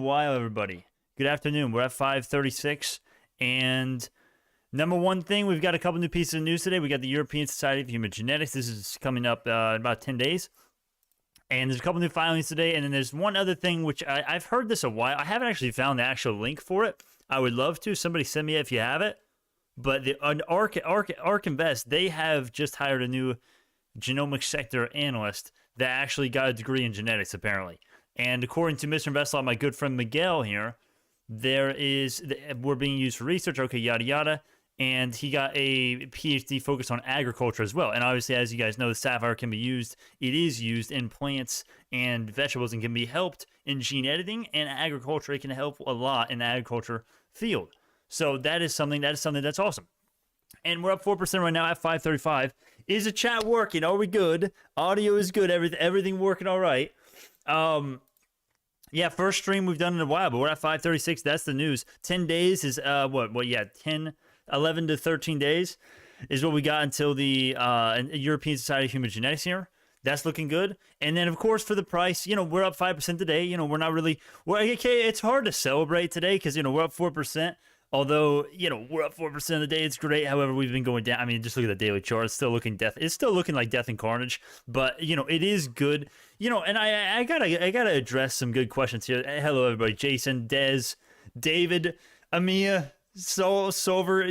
while, everybody. Good afternoon. We're at 5:36, and number one thing, we've got a couple new pieces of news today. We got the European Society of Human Genetics. This is coming up in about 10 days. And there's a couple new filings today, and then there's one other thing which I've heard this a while. I haven't actually found the actual link for it. I would love to. Somebody send me it if you have it. But the ARK Invest, they have just hired a new genomic sector analyst that actually got a degree in genetics, apparently. And according to Mr. InvestLaw, my good friend Miguel here, we're being used for research, okay, yada yada. And he got a PhD focused on agriculture as well. And obviously, as you guys know, the sapphire can be used. It is used in plants and vegetables and can be helped in gene editing and agriculture. It can help a lot in the agriculture field. So that is something that's awesome. And we're up 4% right now at 5:35. Is the chat working? Are we good? Audio is good. Everything working all right. Yeah, first stream we've done in a while, but we're at 5:36. That's the news. 10 days is yeah, 11 to 13 days is what we got until the European Society of Human Genetics here. That's looking good. And then, of course, for the price, we're up 5% today. We're not really... okay, it's hard to celebrate today because, we're up 4%. Although, we're up 4% of the day. It's great. However, we've been going down. I mean, just look at the daily chart. It's still looking like death and carnage. But, it is good. And I gotta address some good questions here. Hello, everybody. Jason, Dez, David, Amia, Solver,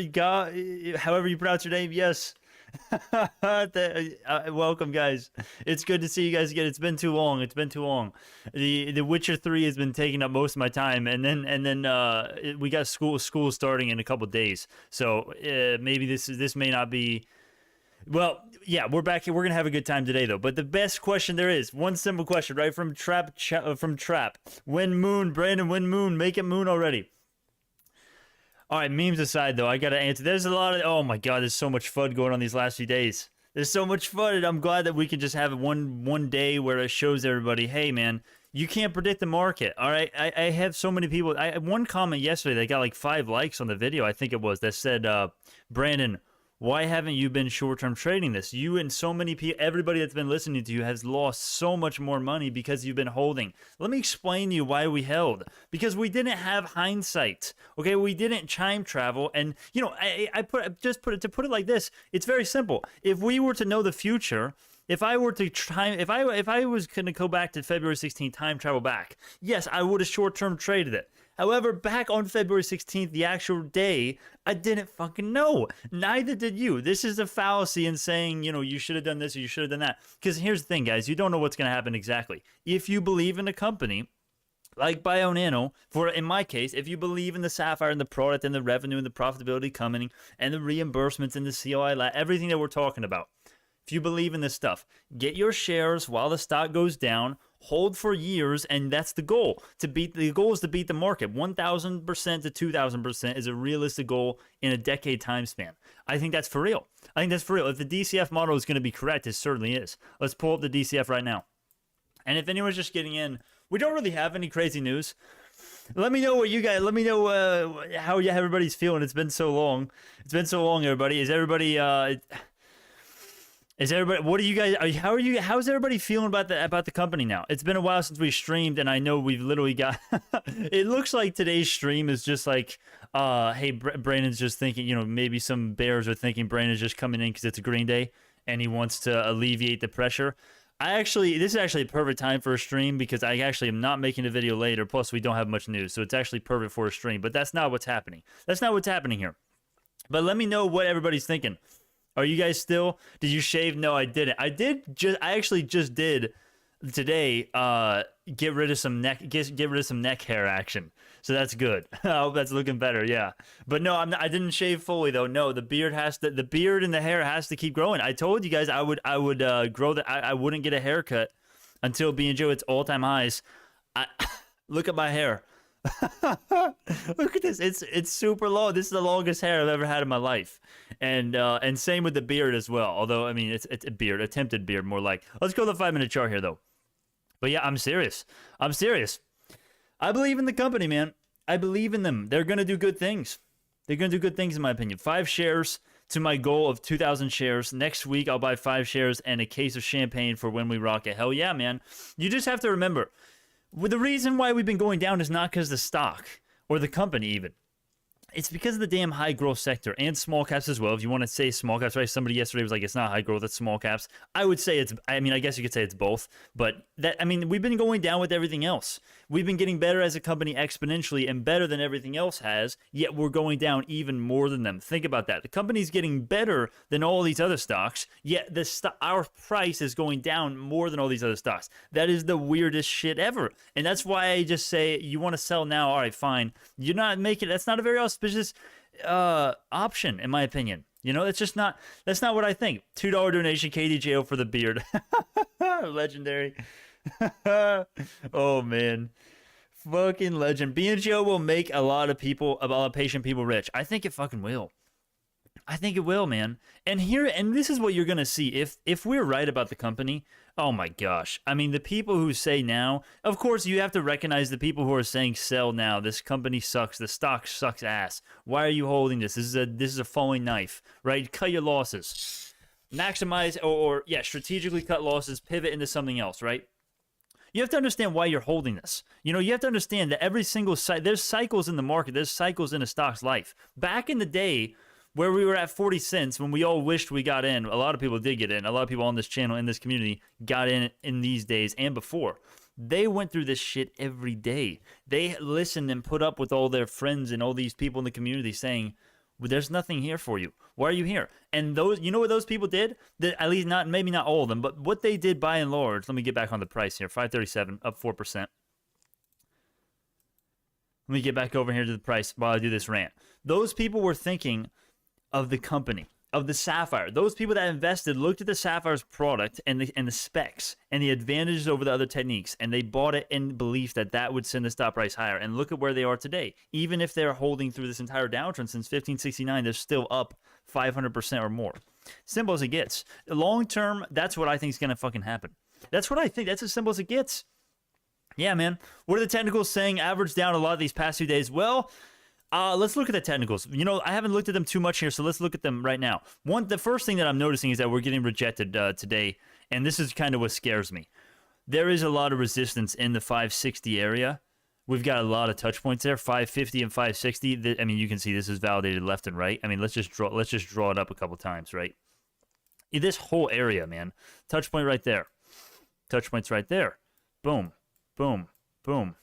however you pronounce your name. Yes. Welcome, guys. It's good to see you guys again. It's been too long. The Witcher 3 has been taking up most of my time, and then we got school starting in a couple days. So maybe this may not be. Well, yeah, we're back here. We're gonna have a good time today, though. But the best question there is, one simple question, right from Trap. When moon, Brandon? When moon? Make it moon already. All right, memes aside, though, I got to answer. There's a lot of... Oh, my God, there's so much fun going on these last few days. There's so much fun, and I'm glad that we can just have one day where it shows everybody, hey, man, you can't predict the market, all right? I have so many people... I had one comment yesterday that got like 5 likes on the video, I think it was, that said, Brandon, why haven't you been short-term trading this? You and so many people, everybody that's been listening to you has lost so much more money because you've been holding. Let me explain to you why we held. Because we didn't have hindsight. Okay, we didn't time travel. And to put it like this, it's very simple. If we were to know the future, if I was going to go back to February 16th, time travel back, yes, I would have short-term traded it. However, back on February 16th, the actual day, I didn't fucking know. Neither did you. This is a fallacy in saying, you should have done this or you should have done that. Because here's the thing, guys. You don't know what's going to happen exactly. If you believe in a company like BioNano, in my case, if you believe in the sapphire and the product and the revenue and the profitability coming and the reimbursements and the COI, everything that we're talking about, if you believe in this stuff, get your shares while the stock goes down, hold for years, and that's the goal. The goal is to beat the market. 1,000% to 2,000% is a realistic goal in a decade time span. I think that's for real. If the DCF model is going to be correct, it certainly is. Let's pull up the DCF right now. And if anyone's just getting in, we don't really have any crazy news. Let me know how everybody's feeling. It's been so long. Everybody. What are you guys? How's everybody feeling about the company now? It's been a while since we streamed, and I know we've literally got. It looks like today's stream is just like, hey, Brandon's just thinking. Maybe some bears are thinking Brandon's just coming in because it's a green day, and he wants to alleviate the pressure. This is actually a perfect time for a stream because I actually am not making a video later. Plus, we don't have much news, so it's actually perfect for a stream. But that's not what's happening. That's not what's happening here. But let me know what everybody's thinking. Are you guys still? Did you shave? No, I didn't. I actually just did today. Get rid of some neck hair action. So that's good. I hope that's looking better. Yeah, but no, I didn't shave fully though. No, the beard and the hair has to keep growing. I told you guys I would grow that. I wouldn't get a haircut until BNGO hits all-time highs. Look at my hair. Look at this. It's super long. This is the longest hair I've ever had in my life. And same with the beard as well. Although, I mean, it's a beard, attempted beard, more like. Let's go to the 5-minute chart here, though. But yeah, I'm serious. I believe in the company, man. I believe in them. They're going to do good things. In my opinion. 5 shares to my goal of 2,000 shares. Next week, I'll buy 5 shares and a case of champagne for when we rock it. Hell yeah, man. You just have to remember, Well, the reason why we've been going down is not because the stock or the company even. It's because of the damn high growth sector and small caps as well. If you want to say small caps, right? Somebody yesterday was like, it's not high growth, it's small caps. I would say it's, I mean, I guess you could say it's both, but that, I mean, we've been going down with everything else. We've been getting better as a company exponentially and better than everything else has, yet we're going down even more than them. Think about that. The company's getting better than all these other stocks, yet our price is going down more than all these other stocks. That is the weirdest shit ever. And that's why I just say, you want to sell now, all right, fine. You're not making, that's not a very auspicious option, in my opinion. You know, it's just not, that's not what I think. $2 donation, KDJO for the beard. Legendary. Oh, man. Fucking legend. BNGO will make a lot of patient people rich. I think it fucking will. I think it will, man. And this is what you're going to see. If we're right about the company, oh my gosh. I mean, the people who say now, of course, you have to recognize the people who are saying sell now. This company sucks. The stock sucks ass. Why are you holding this? This is a falling knife, right? Cut your losses. Maximize or strategically cut losses, pivot into something else, right? You have to understand why you're holding this. You know, you have to understand that every single there's cycles in the market. There's cycles in a stock's life. Back in the day, where we were at 40 cents, when we all wished we got in, a lot of people did get in. A lot of people on this channel, in this community, got in these days and before. They went through this shit every day. They listened and put up with all their friends and all these people in the community saying, well, there's nothing here for you. Why are you here? And those, you know what those people did? At least not, maybe not all of them, but what they did by and large. Let me get back on the price here. 537, up 4%. Let me get back over here to the price while I do this rant. Those people were thinking of the company, of the Sapphire. Those people that invested looked at the Sapphire's product and the specs and the advantages over the other techniques, and they bought it in belief that that would send the stock price higher. And look at where they are today. Even if they're holding through this entire downtrend since 1569, they're still up 500% or more. Simple as it gets. Long term, that's what I think is going to fucking happen. That's what I think. That's as simple as it gets. Yeah, man. What are the technicals saying? Average down a lot these past few days. Well, let's look at the technicals. You know, I haven't looked at them too much here, so let's look at them right now. The first thing that I'm noticing is that we're getting rejected today, and this is kind of what scares me. There is a lot of resistance in the 560 area. We've got a lot of touch points there, 550 and 560. I mean, you can see this is validated left and right. I mean, let's just draw it up a couple times, right? This whole area, man. Touch point right there. Touch points right there. Boom, boom, boom.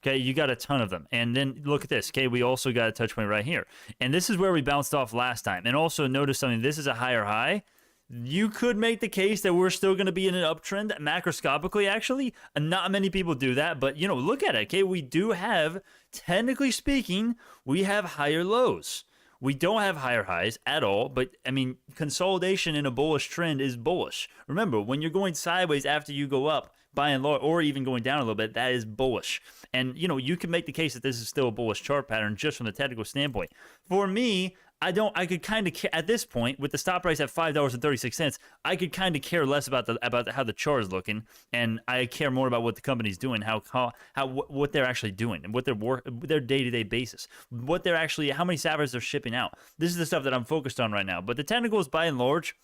Okay, you got a ton of them. And then look at this. Okay, we also got a touch point right here. And this is where we bounced off last time. And also notice something. This is a higher high. You could make the case that we're still going to be in an uptrend macroscopically, actually. Not many people do that. But, you know, look at it. Okay, we do have, technically speaking, we have higher lows. We don't have higher highs at all, but I mean, consolidation in a bullish trend is bullish. Remember, when you're going sideways after you go up, by and large, or even going down a little bit, that is bullish. And, you know, you can make the case that this is still a bullish chart pattern just from the technical standpoint. For me, I could kind of, at this point, with the stop price at $5.36, I could kind of care less about how the chart is looking, and I care more about what the company's doing, what they're actually doing, and what their day-to-day basis, how many Sapphires they're shipping out. This is the stuff that I'm focused on right now. But the technicals, by and large,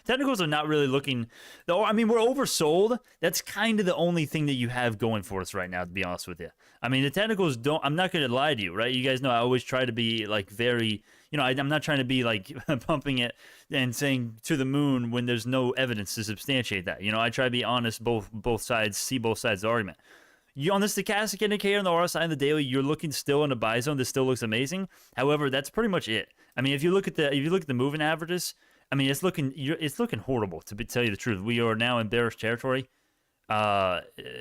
technicals are not really looking, though. I mean, we're oversold. That's kind of the only thing that you have going for us right now, to be honest with you. I mean, the technicals don't, I'm not going to lie to you, right? You guys know I always try to be like very, you know, I'm not trying to be like pumping it and saying to the moon when there's no evidence to substantiate that. You know, I try to be honest, both sides, see both sides of the argument. On the stochastic indicator on the RSI and the daily, you're looking still in a buy zone. This still looks amazing. However, that's pretty much it. I mean, if you look at the moving averages, I mean, it's looking horrible, to tell you the truth. We are now in bearish territory.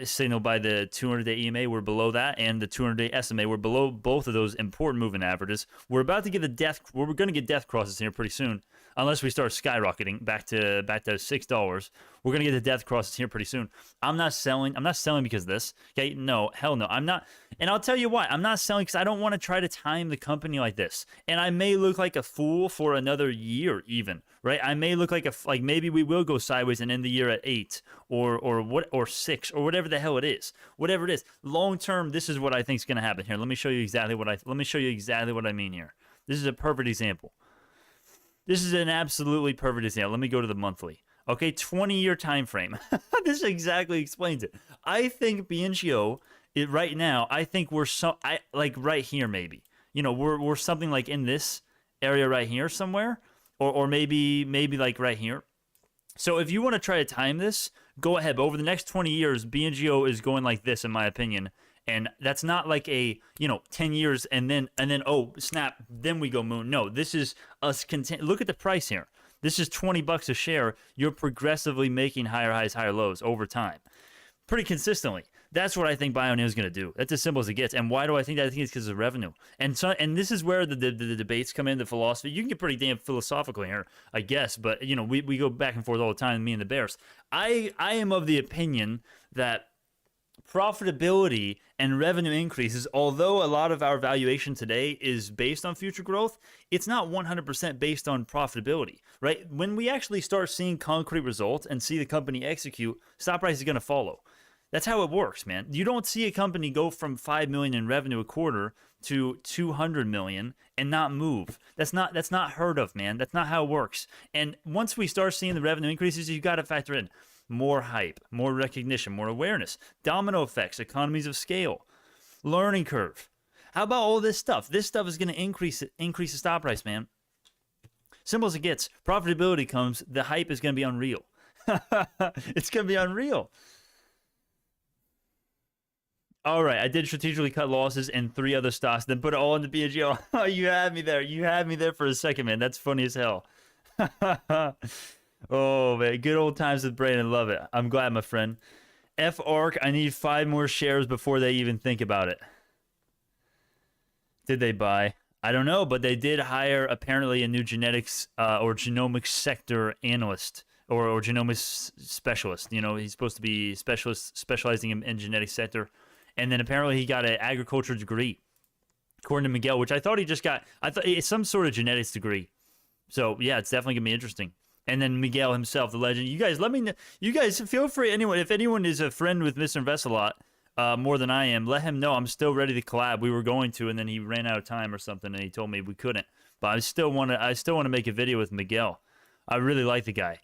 Signaled by the 200-day EMA, we're below that, and the 200-day SMA, we're below both of those important moving averages. We're about to get we're going to get death crosses here pretty soon, unless we start skyrocketing back to $6. We're going to get the death crosses here pretty soon. I'm not selling because of this. Okay, no, hell no, I'm not. And I'll tell you why. I'm not selling because I don't want to try to time the company like this. And I may look like a fool for another year even, right? I may look like maybe we will go sideways and end the year at 8 or 6 or whatever the hell it is. Whatever it is. Long term, this is what I think is going to happen here. Let me show you exactly what I mean here. This is a perfect example. This is an absolutely perfect example. Let me go to the monthly. Okay, 20-year time frame. This exactly explains it. I think BNGO, right now, I think we're like right here maybe. We're something like in this area right here somewhere, or maybe like right here. So if you want to try to time this, go ahead. But over the next 20 years, BNGO is going like this, in my opinion. And that's not like a 10 years and then oh snap, then we go moon. No, this is us look at the price here. This is $20 a share. You're progressively making higher highs, higher lows over time, pretty consistently. That's what I think BioNeo is going to do. That's as simple as it gets. And why do I think that? I think it's because of revenue. And this is where the debates come in, the philosophy. You can get pretty damn philosophical here, I guess. But we go back and forth all the time, me and the Bears. I am of the opinion that profitability and revenue increases, although a lot of our valuation today is based on future growth, it's not 100% based on profitability, right? When we actually start seeing concrete results and see the company execute, stock price is going to follow. That's how it works, man. You don't see a company go from 5 million in revenue a quarter to 200 million and not move. That's not heard of, man. That's not how it works. And once we start seeing the revenue increases, you got to factor in more hype, more recognition, more awareness, domino effects, economies of scale, learning curve. How about all this stuff? This stuff is going to increase the stock price, man. Simple as it gets. Profitability comes, the hype is going to be unreal. It's going to be unreal. All right, I did strategically cut losses in 3 other stocks, then put it all into BNGO. Oh, you had me there. You had me there for a second, man. That's funny as hell. Oh, man. Good old times with Brandon. Love it. I'm glad, my friend. FARC, I need 5 more shares before they even think about it. Did they buy? I don't know, but they did hire apparently a new genetics or genomics sector analyst or genomics specialist. He's supposed to be specializing in genetics sector. And then apparently he got an agriculture degree, according to Miguel, which I thought he just got. I thought it's some sort of genetics degree. So, yeah, it's definitely going to be interesting. And then Miguel himself, the legend. You guys, let me know. You guys, feel free. If anyone is a friend with Mr. Investalot more than I am, let him know. I'm still ready to collab. We were going to, and then he ran out of time or something, and he told me we couldn't. But I still want to make a video with Miguel. I really like the guy.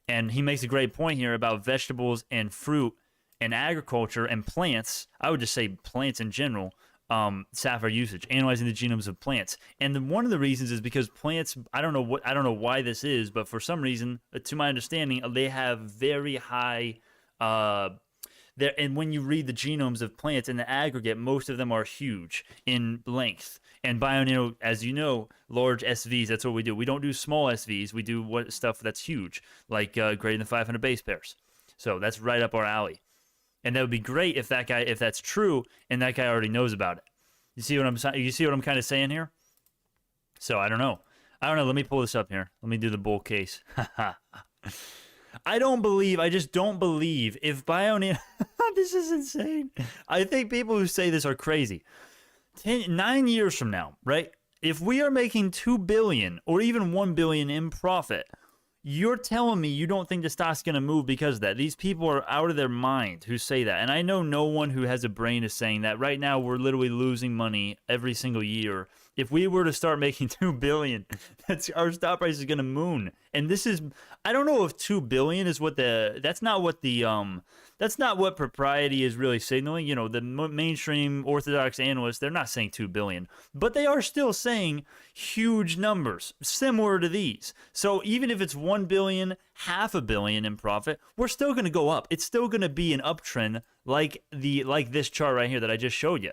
And he makes a great point here about vegetables and fruit and agriculture and plants. I would just say plants in general. Sapphire usage, analyzing the genomes of plants, and one of the reasons is because plants. I don't know why this is, but for some reason, to my understanding, they have very high. And when you read the genomes of plants in the aggregate, most of them are huge in length. And BioNeo, as you know, large SVs. That's what we do. We don't do small SVs. We do stuff that's huge, like greater than 500 base pairs. So that's right up our alley. And that would be great if that's true, and that guy already knows about it. You see what I'm kind of saying here? So I don't know. Let me pull this up here. Let me do the bull case. I just don't believe if BioNeo. This is insane. I think people who say this are crazy. 9 years from now, right? If we are making 2 billion or even 1 billion in profit, you're telling me you don't think the stock's going to move because of that. These people are out of their mind who say that. And I know no one who has a brain is saying that. Right now, we're literally losing money every single year. If we were to start making 2 billion, our stock price is going to moon. And this is, I don't know if 2 billion is that's not what propriety is really signaling. The mainstream orthodox analysts, they're not saying 2 billion, but they are still saying huge numbers similar to these. So even if it's 1 billion, half a billion in profit, we're still going to go up. It's still going to be an uptrend like this chart right here that I just showed you.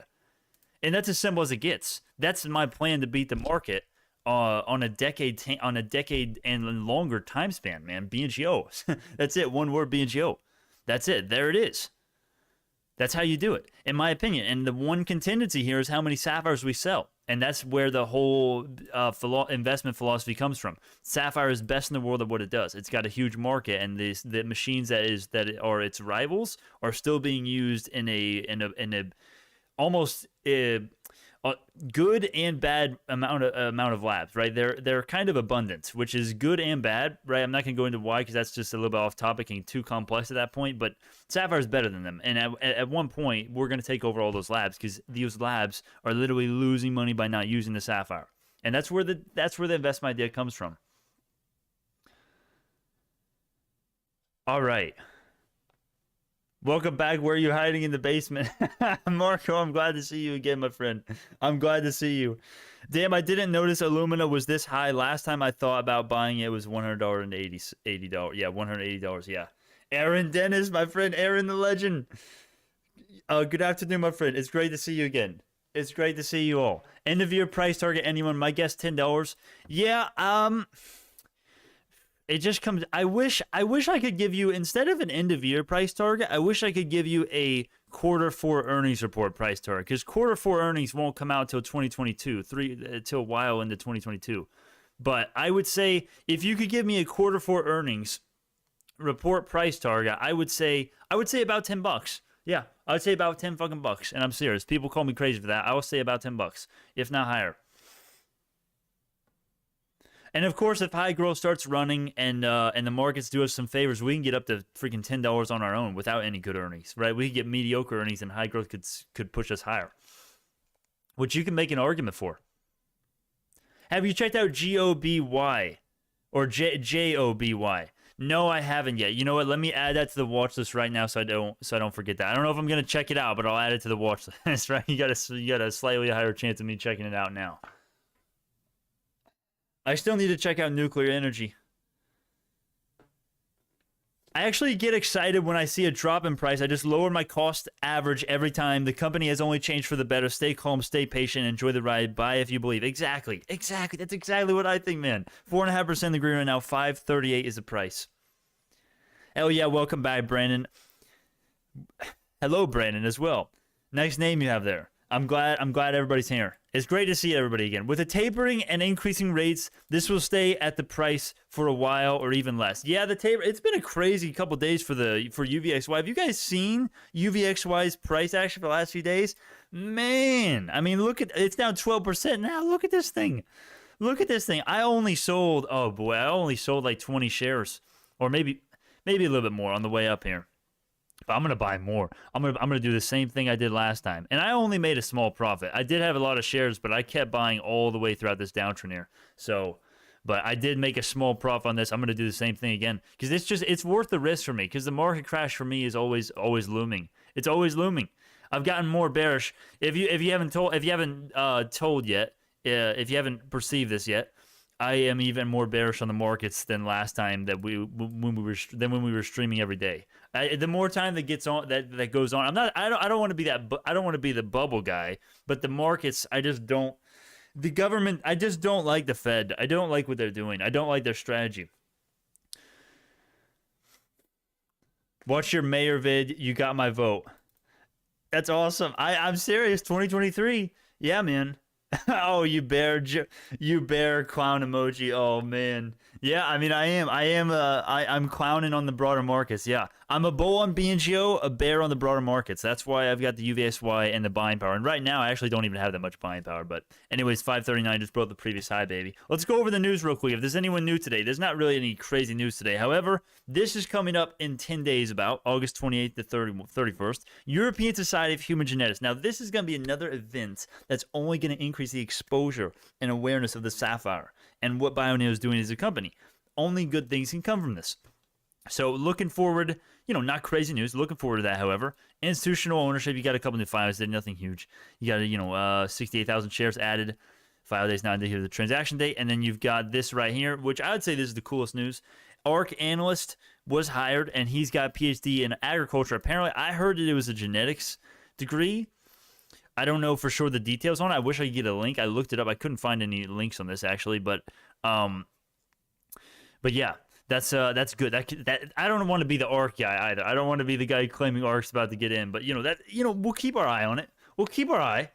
And that's as simple as it gets. That's my plan to beat the market on a decade and longer time span, man. BNGO. That's it. One word, BNGO. That's it. There it is. That's how you do it, in my opinion. And the one contingency here is how many sapphires we sell. And that's where the whole investment philosophy comes from. Sapphire is best in the world at what it does. It's got a huge market, and the machines that are its rivals are still being used in a almost a good and bad amount of labs, right? They're kind of abundant, which is good and bad, right? I'm not going to go into why because that's just a little bit off topic and too complex at that point, but Sapphire is better than them. And at one point, we're going to take over all those labs because these labs are literally losing money by not using the Sapphire. And that's where the investment idea comes from. All right. Welcome back. Where are you hiding in the basement? Marco, I'm glad to see you again, my friend. I'm glad to see you. Damn, I didn't notice alumina was this high. Last time I thought about buying it was $100 and $80. Yeah, $180. Yeah. Aaron Dennis, my friend. Aaron the legend. Good afternoon, my friend. It's great to see you again. It's great to see you all. End of year price target, anyone? My guess, $10. Yeah, it just comes. I wish I could give you, instead of an end of year price target, I wish I could give you a quarter four earnings report price target, because quarter four earnings won't come out till 2022, till a while into 2022. But I would say if you could give me a quarter four earnings report price target, I would say about $10. Yeah, I would say about 10 fucking bucks, and I'm serious. People call me crazy for that. I will say about $10, if not higher. And of course, if high growth starts running and the markets do us some favors, we can get up to freaking $10 on our own without any good earnings, right? We can get mediocre earnings, and high growth could push us higher, which you can make an argument for. Have you checked out GOBY or JOBY? No, I haven't yet. You know what? Let me add that to the watch list right now, so I don't forget that. I don't know if I'm gonna check it out, but I'll add it to the watch list. Right? You got a slightly higher chance of me checking it out now. I still need to check out nuclear energy. I actually get excited when I see a drop in price. I just lower my cost average every time. The company has only changed for the better. Stay calm, stay patient, enjoy the ride. Buy if you believe. Exactly. That's exactly what I think, man. 4.5% the green right now. 538 is the price. Hell yeah, welcome back, Brandon. Hello, Brandon, as well. Nice name you have there. I'm glad everybody's here. It's great to see everybody again. With the tapering and increasing rates, this will stay at the price for a while or even less. Yeah, the taper. It's been a crazy couple days for UVXY. Have you guys seen UVXY's price action for the last few days? Man, I mean, look at it's down 12% now. Look at this thing. Look at this thing. I only sold like 20 shares, or maybe a little bit more on the way up here. But I'm gonna buy more. I'm gonna do the same thing I did last time, and I only made a small profit. I did have a lot of shares, but I kept buying all the way throughout this downturn here. So, but I did make a small profit on this. I'm gonna do the same thing again, because it's worth the risk for me. Because the market crash for me is always looming. It's always looming. I've gotten more bearish. If you haven't perceived this yet, I am even more bearish on the markets than last time when we were streaming every day. The more time that gets on that goes on, I don't want to be the bubble guy, but the markets, I just don't. The government, I just don't like the Fed. I don't like what they're doing. I don't like their strategy. Watch your mayor vid. You got my vote. That's awesome. I'm serious. 2023. Yeah, man. Oh, you bear clown emoji. Oh man. Yeah, I mean, I'm clowning on the broader markets. Yeah, I'm a bull on BNGO, a bear on the broader markets. That's why I've got the UVXY and the buying power. And right now, I actually don't even have that much buying power. But anyways, 539 just broke the previous high, baby. Let's go over the news real quick. If there's anyone new today, there's not really any crazy news today. However, this is coming up in 10 days, about August 28th to 31st. European Society of Human Genetics. Now, this is going to be another event that's only going to increase the exposure and awareness of the sapphire and what BioNeo is doing as a company. Only good things can come from this. So looking forward, not crazy news. Looking forward to that, however. Institutional ownership, you got a couple new files. Did nothing huge. You got 68,000 shares added. File days not here, the transaction date, and then you've got this right here, which I would say this is the coolest news. ARC Analyst was hired, and he's got a PhD in agriculture. Apparently, I heard that it was a genetics degree. I don't know for sure the details on it. I wish I could get a link. I looked it up. I couldn't find any links on this actually, but yeah, that's good. That I don't want to be the ARC guy either. I don't want to be the guy claiming ARC's about to get in, but we'll keep our eye on it. We'll keep our eye.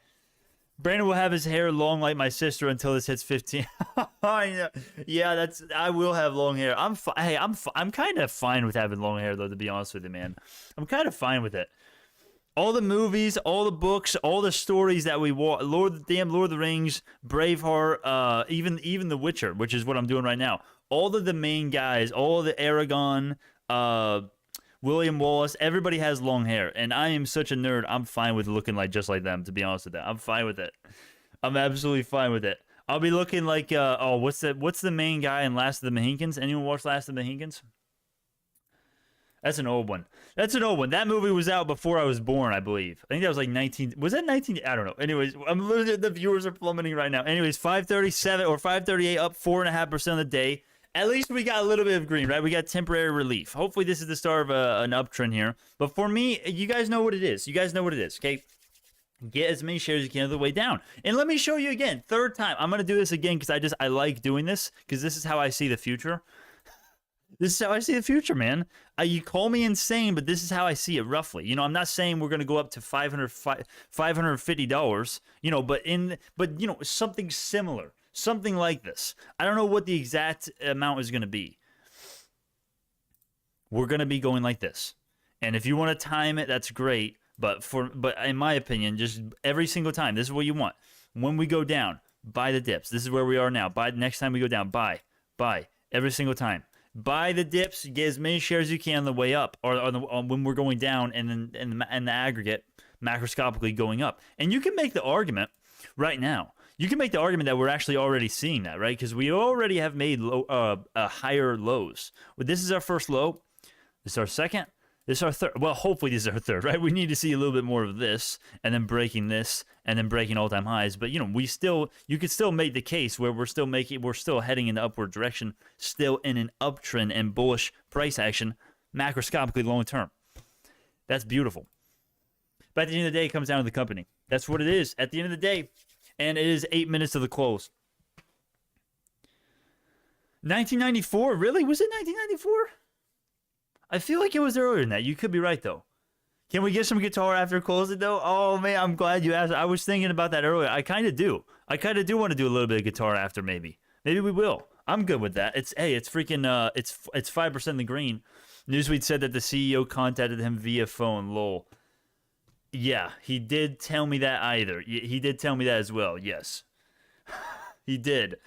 Brandon will have his hair long like my sister until this hits 15. Yeah, I will have long hair. I'm kind of fine with having long hair though, to be honest with you, man. I'm kind of fine with it. All the movies, all the books, all the stories that we watch, Lord of the Rings, Braveheart, even The Witcher, which is what I'm doing right now. All of the main guys, all of the Aragon, William Wallace, everybody has long hair, and I am such a nerd. I'm fine with looking just like them, to be honest with that. I'm fine with it. I'm absolutely fine with it. I'll be looking like what's the main guy in Last of the Mohicans? Anyone watch Last of the Mohicans? That's an old one. That's an old one. That movie was out before I was born, I believe. I think that was like 19. Was that 19? I don't know. Anyways, I'm losing. The viewers are plummeting right now. Anyways, 537 or 538 up 4.5% of the day. At least we got a little bit of green, right? We got temporary relief. Hopefully, this is the start of an uptrend here. But for me, you guys know what it is. You guys know what it is, okay? Get as many shares as you can on the way down. And let me show you again. Third time. I'm going to do this again because I like doing this because this is how I see the future. This is how I see the future, man. You call me insane, but this is how I see it roughly. You know, I'm not saying we're going to go up to $550, you know, but you know, something similar, something like this. I don't know what the exact amount is going to be. We're going to be going like this. And if you want to time it, that's great. But in my opinion, just every single time, this is what you want. When we go down, buy the dips. This is where we are now. Buy next time we go down, buy every single time. Buy the dips, get as many shares as you can on the way up, or when we're going down, and then and the aggregate macroscopically going up. And you can make the argument right now. You can make the argument that we're actually already seeing that, right? Because we already have made higher lows. Well, this is our first low. This is our second. This is our third. Well, hopefully this is our third, right? We need to see a little bit more of this, and then breaking this, and then breaking all-time highs. But you know, you could still make the case where we're still heading in the upward direction, still in an uptrend and bullish price action, macroscopically long term. That's beautiful. But at the end of the day, it comes down to the company. That's what it is at the end of the day, and it is 8 minutes to the close. 1994, really? Was it 1994? I feel like it was earlier than that. You could be right, though. Can we get some guitar after closing, though? Oh, man, I'm glad you asked. I was thinking about that earlier. I kind of do. I kind of do want to do a little bit of guitar after, maybe. Maybe we will. I'm good with that. It's 5% in the green. Newsweek said that the CEO contacted him via phone. Lol. Yeah, he did tell me that either. He did tell me that as well. Yes. He did.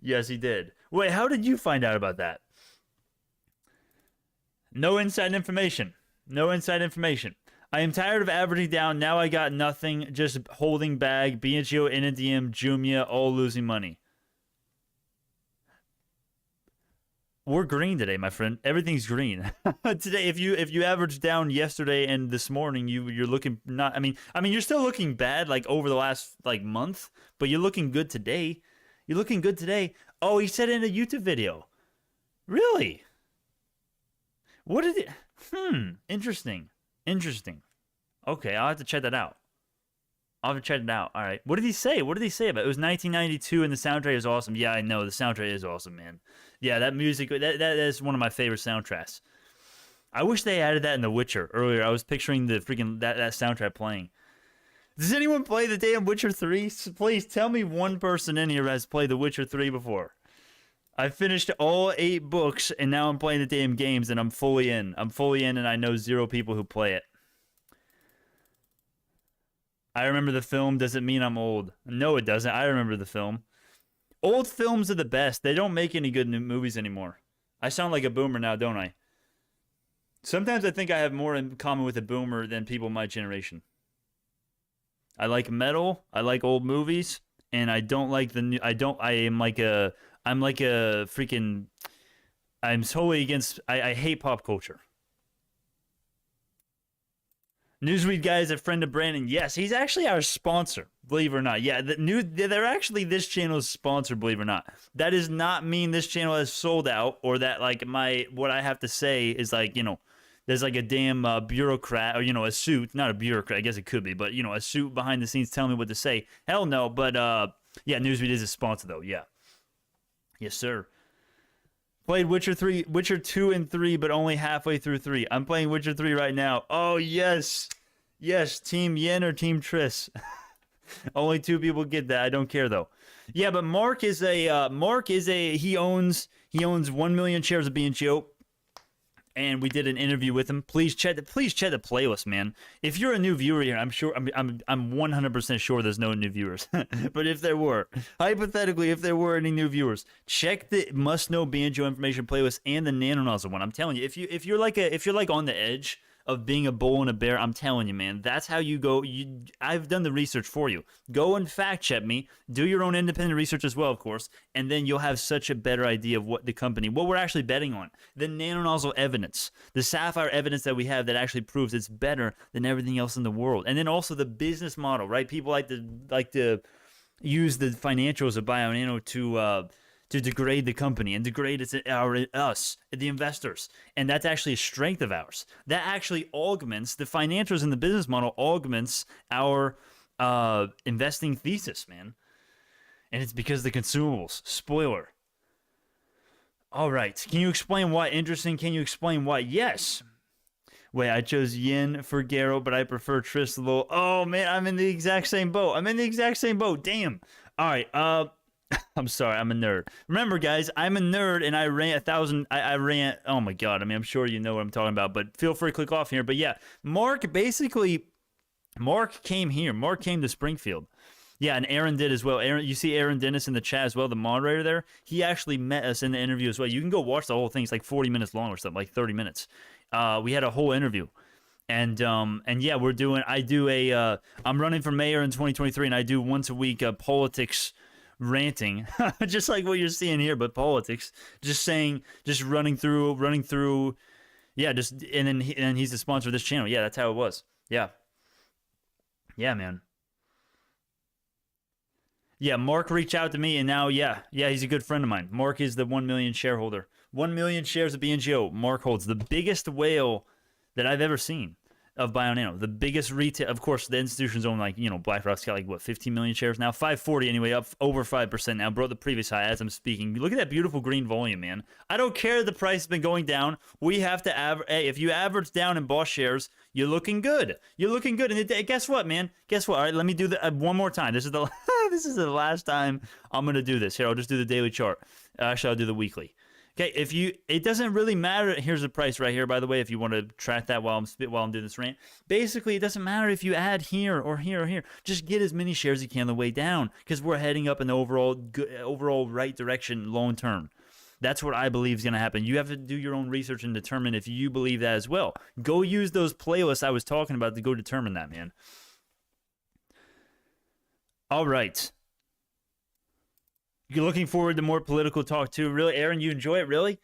Yes, he did. Wait, how did you find out about that? No inside information. No inside information. I am tired of averaging down. Now I got nothing. Just holding bag. BNGO, NNDM, JMIA, all losing money. We're green today, my friend. Everything's green. Today, if you average down yesterday and this morning, you're looking not. I mean, you're still looking bad like over the last like month, but you're looking good today. You're looking good today. Oh, he said it in a YouTube video. Really? What did it? Interesting. Okay, I'll have to check that out. All right. What did he say? What did he say about it? It was 1992 and the soundtrack is awesome. Yeah, I know. The soundtrack is awesome, man. Yeah, that music, that is one of my favorite soundtracks. I wish they added that in The Witcher earlier. I was picturing the freaking that soundtrack playing. Does anyone play the damn Witcher 3? Please tell me one person in here has played The Witcher 3 before. I finished all 8 books, and now I'm playing the damn games, and I'm fully in. And I know 0 people who play it. I remember the film. Does it mean I'm old? No, it doesn't. I remember the film. Old films are the best. They don't make any good new movies anymore. I sound like a boomer now, don't I? Sometimes I think I have more in common with a boomer than people my generation. I like metal. I like old movies, and I don't like the new. I'm totally against. I hate pop culture. Newsweek guy is a friend of Brandon. Yes, he's actually our sponsor, believe it or not. Yeah, they're actually this channel's sponsor, believe it or not. That does not mean this channel has sold out or that like what I have to say is like, you know, there's like a damn bureaucrat or, you know, a suit, not a bureaucrat, I guess it could be, but, you know, a suit behind the scenes telling me what to say. Hell no, but yeah, Newsweek is a sponsor though, yeah. Yes, sir. Played Witcher 2 and 3, but only halfway through 3. I'm playing Witcher 3 right now. Oh, yes. Yes, Team Yen or Team Triss. Only 2 people get that. I don't care, though. Yeah, but Mark is he owns 1 million shares of BNGO. And we did an interview with him. Please check the playlist, man. If you're a new viewer here, I'm 100% sure there's no new viewers. But if there were, hypothetically, if there were any new viewers, check the must know BNGO information playlist and the nano nozzle one. I'm telling you, if you're like on the edge of being a bull and a bear. I'm telling you, man, that's how you go. I've done the research for you. Go and fact check me. Do your own independent research as well, of course, and then you'll have such a better idea of what we're actually betting on. The nanonozzle evidence, the sapphire evidence that we have that actually proves it's better than everything else in the world. And then also the business model, right? People like to use the financials of BioNano to degrade the company and degrade us, the investors. And that's actually a strength of ours. That actually augments the financials and the business model, augments our investing thesis, man. And it's because of the consumables. Spoiler. All right. Can you explain why? Interesting. Can you explain why? Yes. Wait, I chose Yin for Garo, but I prefer Tristolo. Oh, man, I'm in the exact same boat. Damn. All right. I'm sorry, I'm a nerd. Remember, guys, I'm a nerd, and I ran 1,000. I ran. Oh my god! I mean, I'm sure you know what I'm talking about, but feel free to click off here. But yeah, Mark came here. Mark came to Springfield. Yeah, and Aaron did as well. Aaron, you see Aaron Dennis in the chat as well, the moderator there. He actually met us in the interview as well. You can go watch the whole thing. It's like 40 minutes long or something, like 30 minutes. We had a whole interview. And yeah, I'm running for mayor in 2023, and I do once a week politics ranting, just like what you're seeing here, but politics. Just running through. Yeah, and then he's the sponsor of this channel. Yeah, that's how it was. Yeah, man. Yeah, Mark reached out to me, and now, yeah, he's a good friend of mine. Mark is the 1 million shareholder. 1 million shares of BNGO. Mark holds the biggest whale that I've ever seen of BioNano. The biggest retail, of course, the institutions own, like, BlackRock's got, 15 million shares now? 540 anyway, up over 5% now. Broke the previous high as I'm speaking. Look at that beautiful green volume, man. I don't care the price has been going down. We have to average. Hey, if you average down in boss shares, you're looking good. And guess what, man? Guess what? All right, let me do that one more time. This is the this is the last time I'm going to do this. Here, I'll just do the daily chart. Actually, I'll do the weekly. Okay, it doesn't really matter. Here's the price right here, by the way, if you want to track that while I'm doing this rant. Basically, it doesn't matter if you add here or here or here. Just get as many shares as you can on the way down, because we're heading up in the overall right direction long term. That's what I believe is going to happen. You have to do your own research and determine if you believe that as well. Go use those playlists I was talking about to go determine that, man. All right. You're looking forward to more political talk too. Really, Aaron, you enjoy it, really?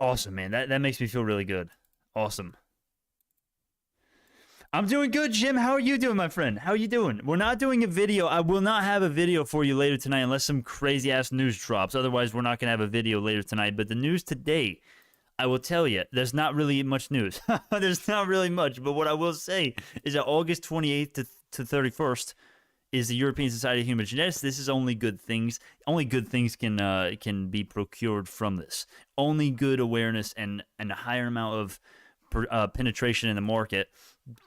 Awesome, man. That makes me feel really good. Awesome. I'm doing good, Jim. How are you doing, my friend? How are you doing? We're not doing a video. I will not have a video for you later tonight unless some crazy-ass news drops. Otherwise, we're not going to have a video later tonight. But the news today, I will tell you, there's not really much news. There's not really much. But what I will say is that August 28th to 31st, is the European Society of Human Genetics. This is only good things. Only good things can be procured from this. Only good awareness and a higher amount of penetration in the market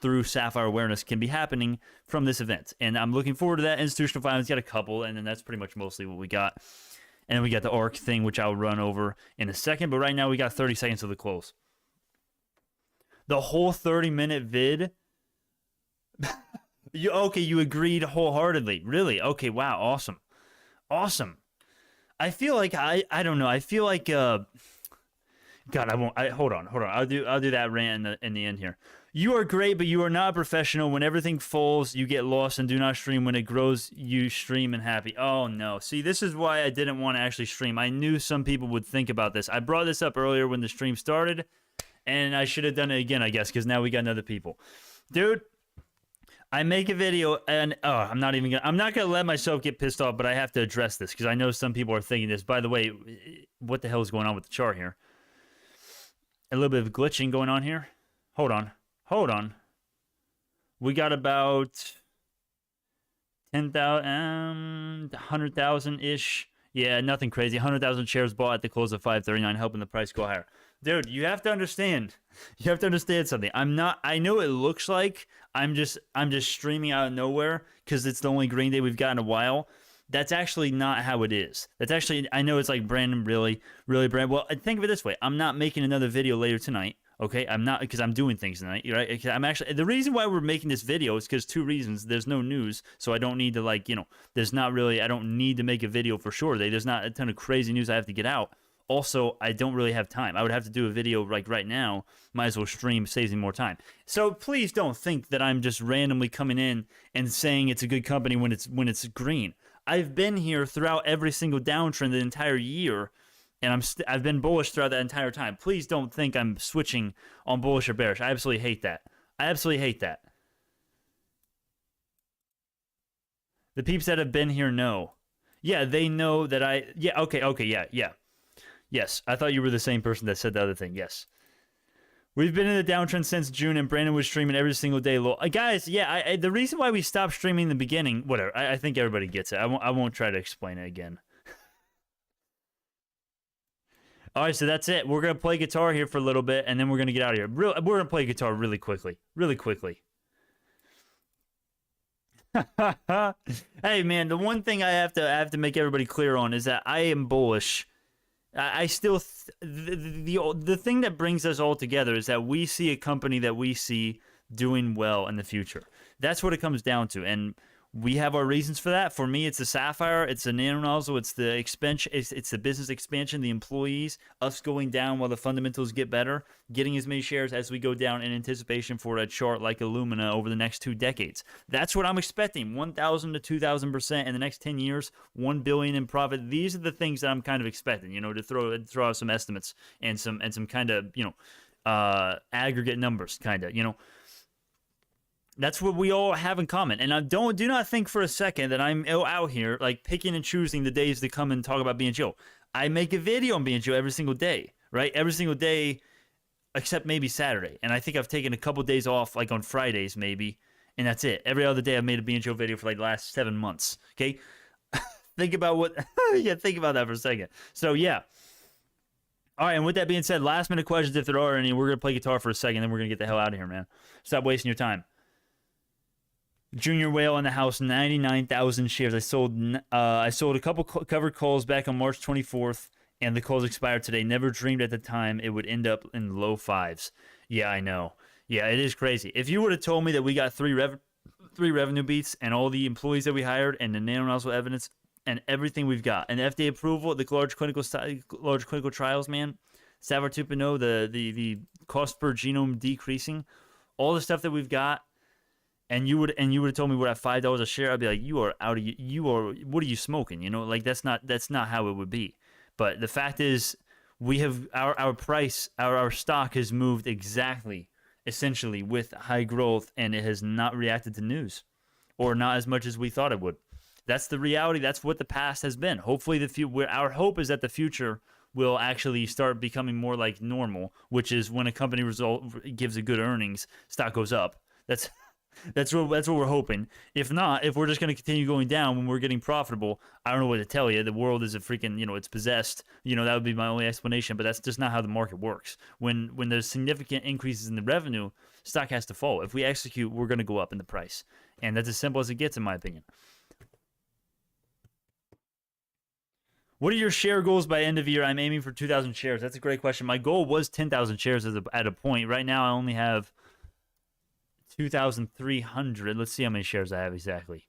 through Sapphire awareness can be happening from this event. And I'm looking forward to that. Institutional finance got a couple, and then that's pretty much mostly what we got. And then we got the ARC thing, which I'll run over in a second. But right now we got 30 seconds to the close. The whole 30-minute vid... You agreed wholeheartedly. Really? Okay, wow, awesome. I feel like I don't know. I feel like God, I won't. Hold on. I'll do that rant in the end here. You are great, but you are not a professional. When everything falls, you get lost and do not stream. When it grows, you stream and happy. Oh no. See, this is why I didn't want to actually stream. I knew some people would think about this. I brought this up earlier when the stream started, and I should have done it again, I guess, because now we got other people. Dude, I make a video, and I'm not gonna let myself get pissed off, but I have to address this because I know some people are thinking this. By the way, what the hell is going on with the chart here? A little bit of glitching going on here. Hold on. We got about 10,000, 100,000 ish. Yeah, nothing crazy. 100,000 shares bought at the close of 539, helping the price go higher. Dude, you have to understand. You have to understand something. I know it looks like I'm just streaming out of nowhere because it's the only green day we've got in a while. That's actually not how it is. That's actually, I know it's like Brandon, really, Brandon. Well, think of it this way. I'm not making another video later tonight. Okay, I'm not, because I'm doing things tonight, right? I'm actually, the reason why we're making this video is because two reasons. There's no news, so I don't need to, there's not really, I don't need to make a video for sure. There's not a ton of crazy news I have to get out. Also, I don't really have time. I would have to do a video like right now. Might as well stream, saves me more time. So please don't think that I'm just randomly coming in and saying it's a good company when it's green. I've been here throughout every single downtrend the entire year, and I've been bullish throughout that entire time. Please don't think I'm switching on bullish or bearish. I absolutely hate that. I absolutely hate that. The peeps that have been here know. Yeah, they know that okay, yeah. Yes, I thought you were the same person that said the other thing. Yes. We've been in the downtrend since June, and Brandon was streaming every single day. Guys, yeah, the reason why we stopped streaming in the beginning, whatever, I think everybody gets it. I won't try to explain it again. All right, so that's it. We're going to play guitar here for a little bit, and then we're going to get out of here. We're going to play guitar really quickly. Really quickly. Hey, man, the one thing I have to make everybody clear on is that I am bullish. I still the thing that brings us all together is that we see a company that we see doing well in the future. That's what it comes down to, and we have our reasons for that. For me, it's the Sapphire, it's the nano nozzle, it's the expansion, it's the business expansion, the employees, us going down while the fundamentals get better, getting as many shares as we go down in anticipation for a chart like Illumina over the next 2 decades. That's what I'm expecting: 1,000 to 2,000% in the next 10 years, 1 billion in profit. These are the things that I'm kind of expecting. To throw out some estimates and some kind of aggregate numbers, kind of. That's what we all have in common. And do not think for a second that I'm out here like picking and choosing the days to come and talk about BNGO. I make a video on BNGO every single day, right? Every single day, except maybe Saturday. And I think I've taken a couple days off, like on Fridays maybe, and that's it. Every other day I've made a BNGO video for like the last 7 months. Okay, think about think about that for a second. So yeah. All right, and with that being said, last minute questions if there are any. We're gonna play guitar for a second, then we're gonna get the hell out of here, man. Stop wasting your time. Junior Whale in the house, 99,000 shares. I sold a couple covered calls back on March 24th, and the calls expired today. Never dreamed at the time it would end up in low fives. Yeah, I know. Yeah, it is crazy. If you would have told me that we got three revenue beats and all the employees that we hired and the nano nozzle evidence and everything we've got, and FDA approval, the large clinical trials, man, Sapphire 2.0, the cost per genome decreasing, all the stuff that we've got. And you would have told me we're at $5 a share. I'd be like, what are you smoking? Like that's not how it would be. But the fact is, we have our price, our stock has moved exactly, essentially, with high growth, and it has not reacted to news, or not as much as we thought it would. That's the reality. That's what the past has been. Hopefully, our hope is that the future will actually start becoming more like normal, which is when a company gives a good earnings, stock goes up. That's what we're hoping. If not, if we're just going to continue going down when we're getting profitable, I don't know what to tell you. The world is a freaking, it's possessed. That would be my only explanation, but that's just not how the market works. When there's significant increases in the revenue, stock has to fall. If we execute, we're going to go up in the price. And that's as simple as it gets, in my opinion. What are your share goals by end of year? I'm aiming for 2,000 shares. That's a great question. My goal was 10,000 shares at a point. Right now, I only have 2,300. Let's see how many shares I have exactly.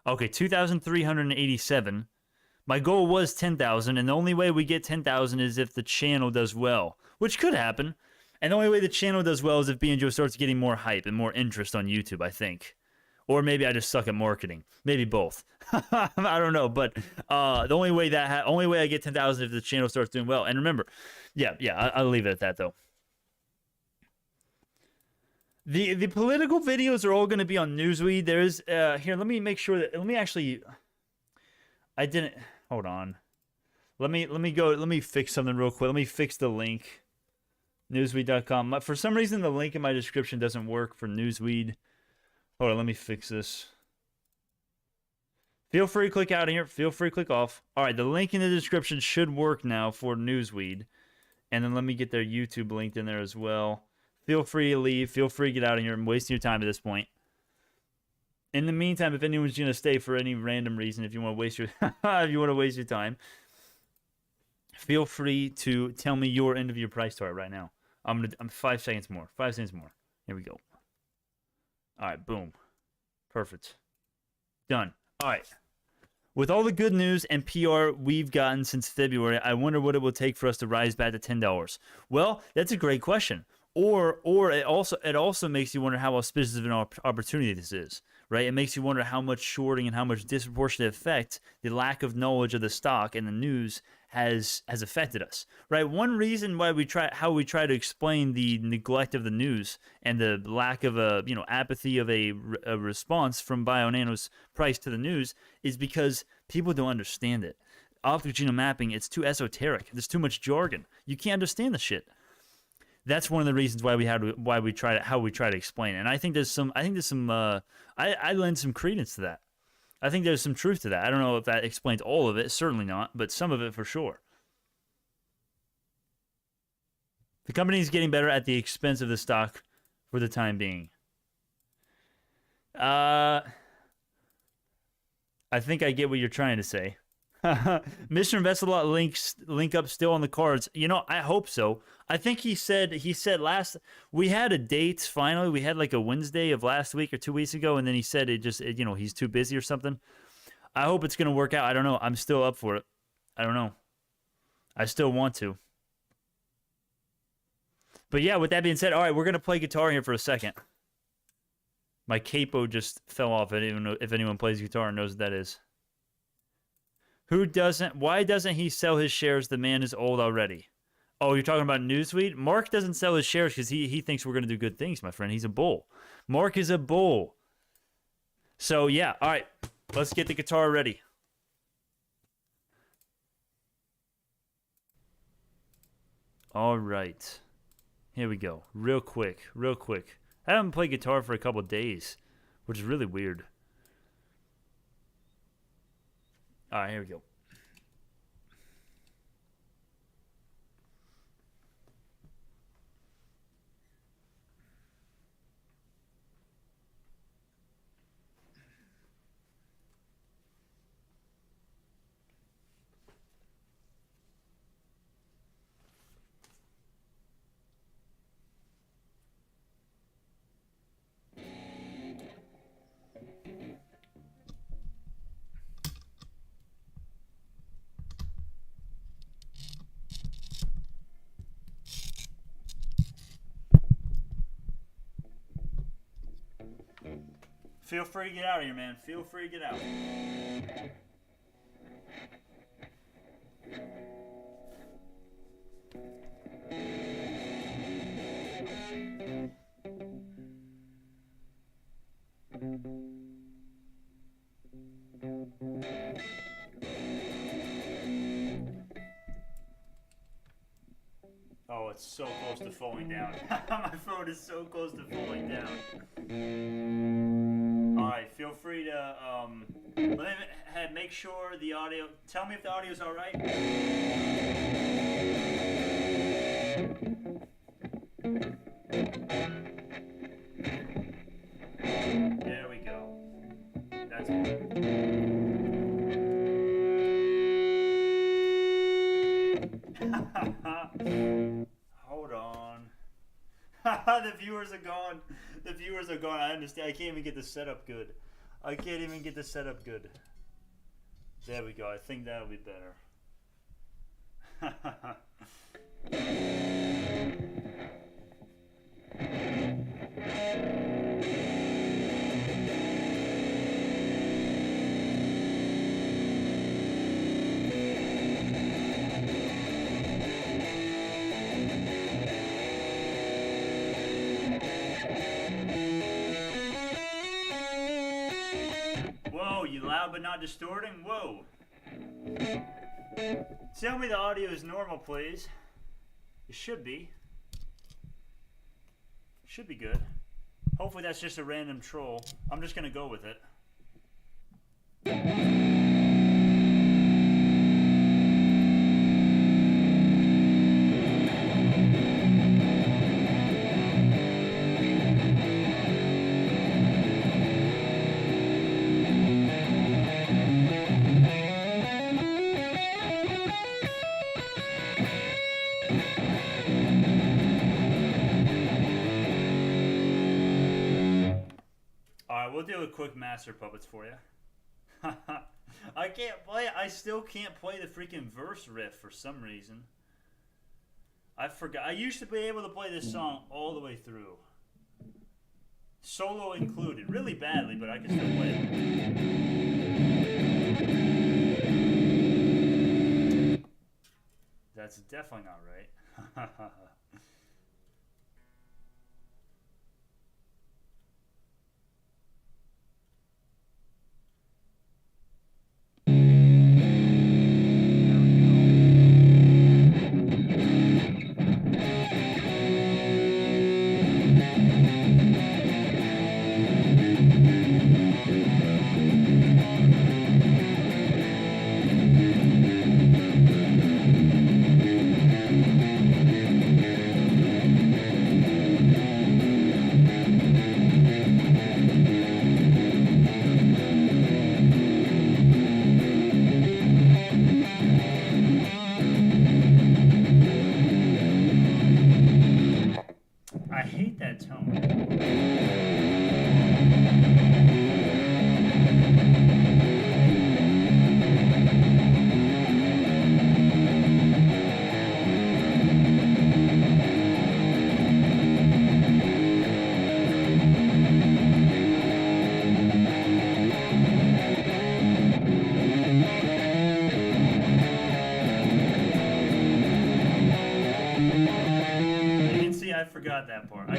Okay, 2,387. My goal was 10,000, and the only way we get 10,000 is if the channel does well, which could happen. And the only way the channel does well is if BNGO starts getting more hype and more interest on YouTube, I think. Or maybe I just suck at marketing. Maybe both. I don't know, but the only way I get 10,000 if the channel starts doing well. And remember, I'll leave it at that though. The political videos are all going to be on Newsweek. There's here. Let me make sure that. Let me actually. I didn't. Hold on. Let me go. Let me fix something real quick. Let me fix the link. Newsweek.com. For some reason, the link in my description doesn't work for Newsweek. Hold on. Let me fix this. Feel free to click out of here. Feel free to click off. All right. The link in the description should work now for Newsweek. And then let me get their YouTube linked in there as well. Feel free to leave. Feel free to get out of here. I'm wasting your time at this point. In the meantime, if anyone's going to stay for any random reason, if you want to waste your time, feel free to tell me your end of your price target right now. I'm 5 seconds more. 5 seconds more. Here we go. All right, boom. Perfect. Done. All right. With all the good news and PR we've gotten since February, I wonder what it will take for us to rise back to $10. Well, that's a great question. Or it also makes you wonder how auspicious of an opportunity this is, right? It makes you wonder how much shorting and how much disproportionate effect the lack of knowledge of the stock and the news has affected us, right? One reason why we try to explain the neglect of the news and the lack of apathy of a response from Bionano's price to the news is because people don't understand it. Optical genome mapping, it's too esoteric. There's too much jargon. You can't understand the shit. That's one of the reasons why we try to explain it. And I think there's some I lend some credence to that. I think there's some truth to that. I don't know if that explains all of it, certainly not, but some of it for sure. The company is getting better at the expense of the stock for the time being. I think I get what you're trying to say. Mr. Invest-A-Lot link up still on the cards. I hope so. I think he said last we had a date finally. We had like a Wednesday of last week or 2 weeks ago, and then he said he's too busy or something. I hope it's gonna work out. I don't know. I'm still up for it. I don't know. I still want to. But yeah, with that being said, all right, we're gonna play guitar here for a second. My capo just fell off. I don't even know if anyone plays guitar and knows what that is. Why doesn't he sell his shares? The man is old already. Oh, you're talking about Newsweek? Mark doesn't sell his shares because he thinks we're going to do good things, my friend. He's a bull. Mark is a bull. So, yeah. All right. Let's get the guitar ready. All right. Here we go. Real quick. I haven't played guitar for a couple of days, which is really weird. All right, here we go. Feel free to get out of here, man. Feel free to get out. Oh, it's so close to falling down. My phone is so close to falling down. Alright, feel free to make sure the audio. Tell me if the audio is alright. There we go. That's good. Hold on. The viewers are gone. The viewers are gone. I understand. I can't even get the setup good. There we go. I think that'll be better. Whoa, you loud but not distorting? Whoa. Tell me the audio is normal, please. It should be. Should be good. Hopefully that's just a random troll. I'm just gonna go with it. We'll do a quick master puppets for you. I I can't play. I still can't play the freaking verse riff for some reason. I forgot. I used to be able to play this song all the way through, solo included, really badly, but I can still play it. That's definitely not right. I hate that tone. I forgot that part.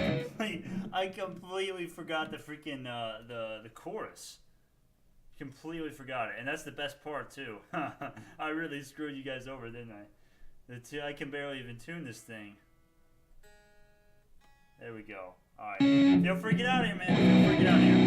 I completely forgot the freaking the chorus. Completely forgot it, and that's the best part too. I really screwed you guys over, didn't I? I can barely even tune this thing. There we go. All right, feel free to get out of here, man. Feel free to get out of here.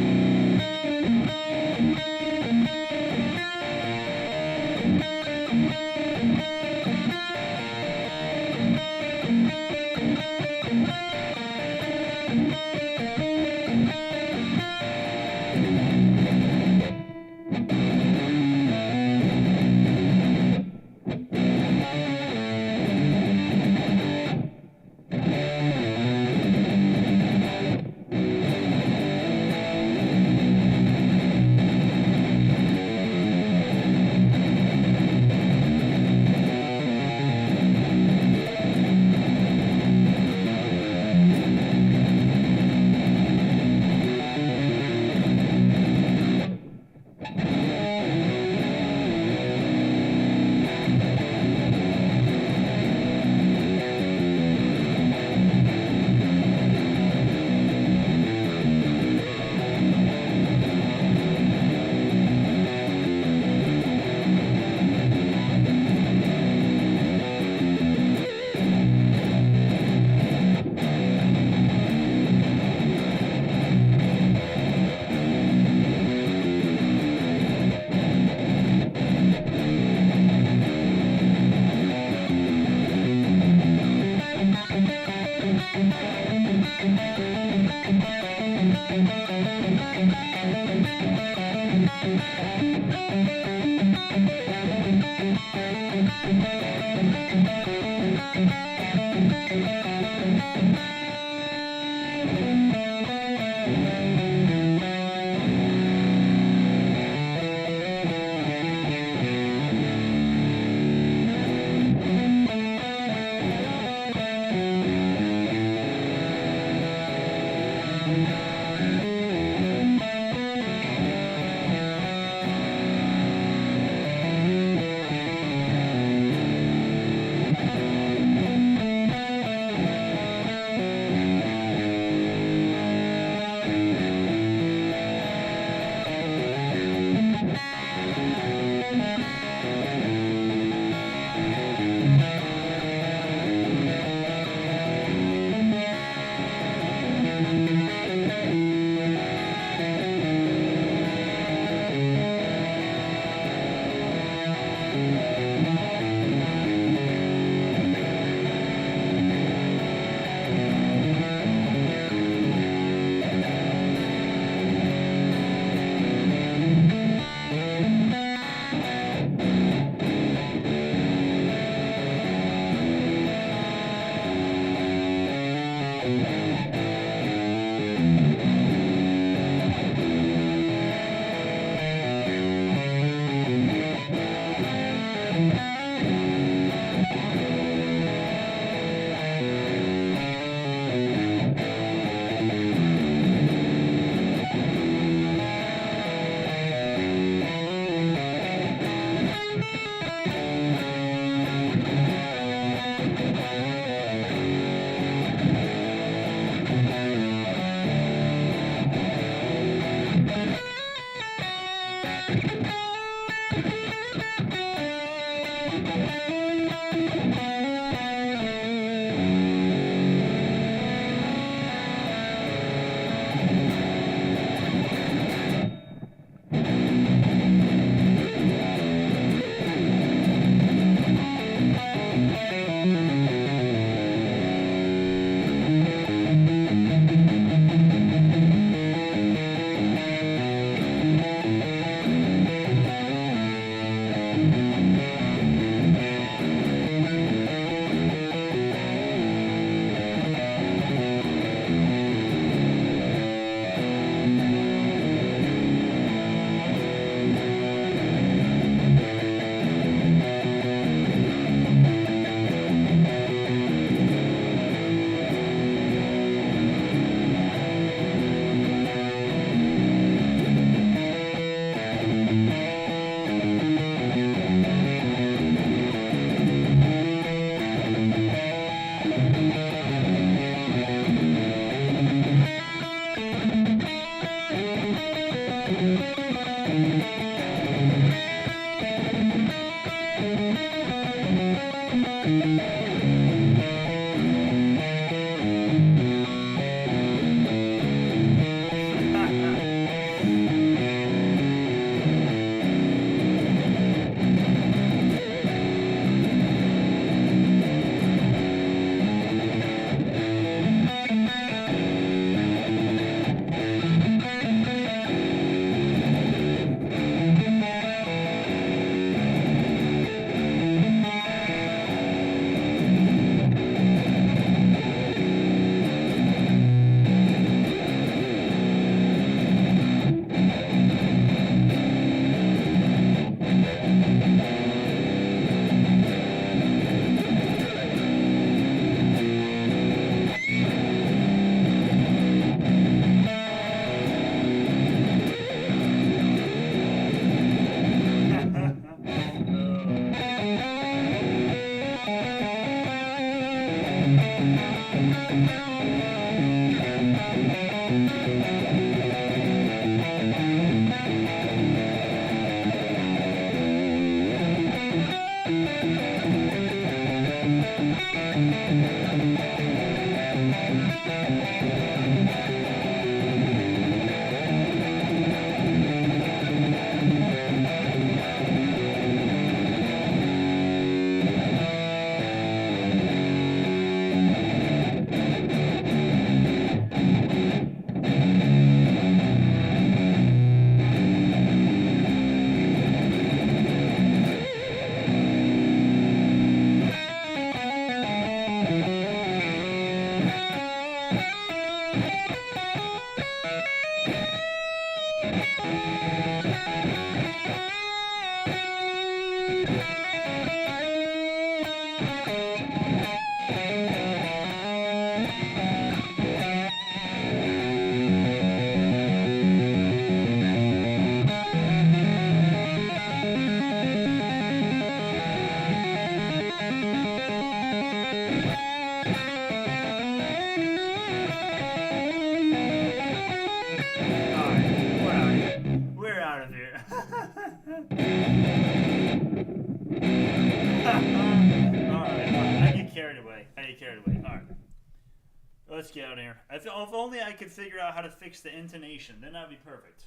Let's get out of here. If only I could figure out how to fix the intonation, then that'd be perfect.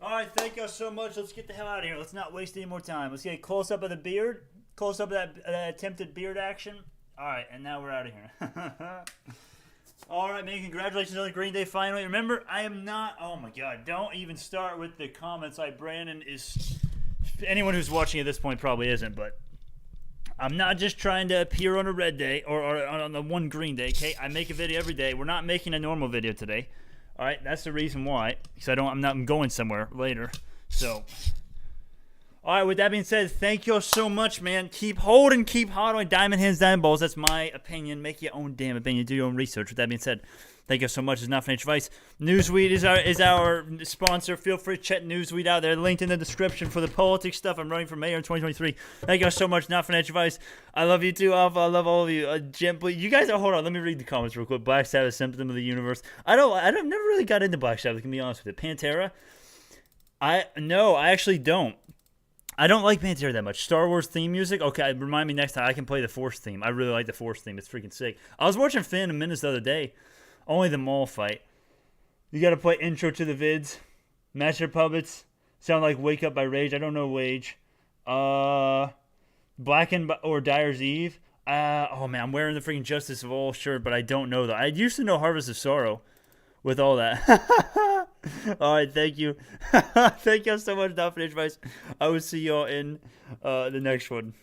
All right, thank you so much. Let's get the hell out of here. Let's not waste any more time. Let's get a close-up of the beard, close-up of that attempted beard action. All right, and now we're out of here. All right, man, congratulations on the Green Day finally. Remember, I am not, oh my God, don't even start with the comments. Brandon is, anyone who's watching at this point probably isn't, but I'm not just trying to appear on a red day or on the one green day, okay? I make a video every day. We're not making a normal video today. All right, that's the reason why, because I'm going somewhere later. So, all right, with that being said, thank you so much, man. Keep holding, keep hodling. Diamond hands, diamond balls. That's my opinion. Make your own damn opinion. Do your own research. With that being said, thank you so much. It's not financial advice. Newsweed is our sponsor. Feel free to check Newsweed out there. Linked in the description for the politics stuff. I'm running for mayor in 2023. Thank you so much. Not financial advice. I love you too, Alpha. I love all of you. Jim, you guys are. Hold on. Let me read the comments real quick. Black Sabbath, symptom of the universe. I never really got into Black Sabbath. To be honest with you, Pantera. No, I actually don't. I don't like Pantera that much. Star Wars theme music. Okay, remind me next time. I can play the Force theme. I really like the Force theme. It's freaking sick. I was watching Phantom Menace the other day. Only the mall fight. You got to play intro to the vids. Master Puppets. Sound like Wake Up by Rage. I don't know Wage. Blackened or Dyer's Eve. Oh man, I'm wearing the freaking Justice of All shirt, but I don't know that. I used to know Harvest of Sorrow with all that. All right, thank you. Thank you so much, Not Financial Advice. I will see y'all in the next one.